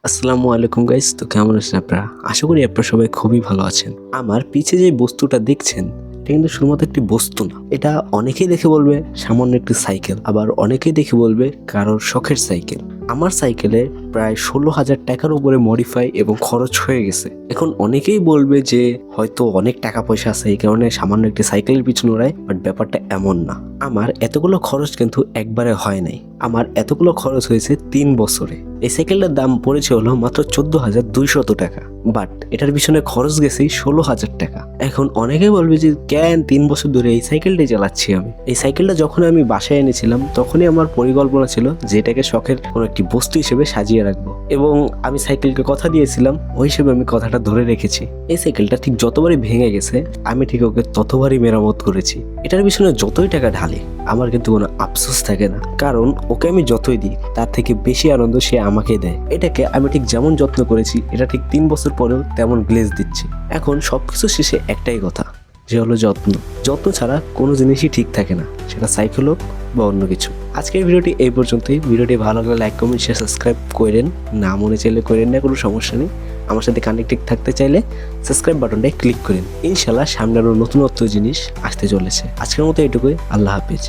আসসালামু আলাইকুম গাইস। তো কেমন আছেন আপনারা? আশা করি আপনারা সবাই খুবই ভালো আছেন। আমার পিছে যে বস্তুটা দেখছেন এটা কিন্তু শুধুমাত্র একটি বস্তু না, এটা অনেকেই দেখে বলবে সামান্য একটি সাইকেল, আবার অনেকেই দেখে বলবে কারোর শখের সাইকেল। আমার সাইকেলে প্রায় 16,000 টাকার উপরে মডিফাই এবং খরচ হয়ে গেছে। এখন অনেকেই বলবে যে হয়তো অনেক টাকা পয়সা আছে এই কারণে সামান্য একটি সাইকেলের পিছনে ওড়ায়, বাট ব্যাপারটা এমন না। আমার এতগুলো খরচ কিন্তু একবারে হয় নাই, আমার এতগুলো খরচ হয়েছে 3 বছরে। এই সাইকেলটার দাম পড়েছে হলো মাত্র 14,200 টাকা, বাট এটার পিছনে খরচ গেছে 16,000 টাকা। এখন অনেকে বলবে যে কেন 3 বছর ধরে এই সাইকেলটাই চালাচ্ছি আমি। এই সাইকেলটা যখন আমি বাসায় এনেছিলাম তখনই আমার পরিকল্পনা ছিল যে এটাকে শখের কোনো একটি বস্তু হিসেবে সাজিয়ে রাখবো, এবং আমি সাইকেলকে কথা দিয়েছিলাম, ওই হিসেবে আমি কথাটা ধরে রেখেছি। এই সাইকেলটা ঠিক যতবারই ভেঙে গেছে আমি ঠিক ওকে ততবারই মেরামত করেছি। এটার পিছনে যতই টাকা ঢালি আমার কিন্তু কোনো আফসোস থাকে না, কারণ ওকে আমি যতই দিই তার থেকে বেশি আনন্দ সে আমাকে দেয়। এটাকে আমি ঠিক যেমন যত্ন করেছি এটা ঠিক 3 বছর পরেও তেমন গ্লেজ দিচ্ছি। এখন সবকিছু শেষে একটাই কথা, যে হলো যত্ন। যত্ন ছাড়া কোনো জিনিসই ঠিক থাকে না, সেটা সাইকেল হোক বা অন্য কিছু। আজকের ভিডিওটি এই পর্যন্তই। ভিডিওটি ভালো লাগলে লাইক, কমেন্ট, শেয়ার, সাবস্ক্রাইব করেন। না মনে চাইলে করেন না, কোনো সমস্যা নেই। আমার সাথে কানেক্টেড থাকতে চাইলে সাবস্ক্রাইব বাটনটায় ক্লিক করেন। ইনশাল্লাহ সামনে আরও নতুনত্ব জিনিস আসতে চলেছে। আজকের মতো এটুকুই। আল্লাহ হাফিজ।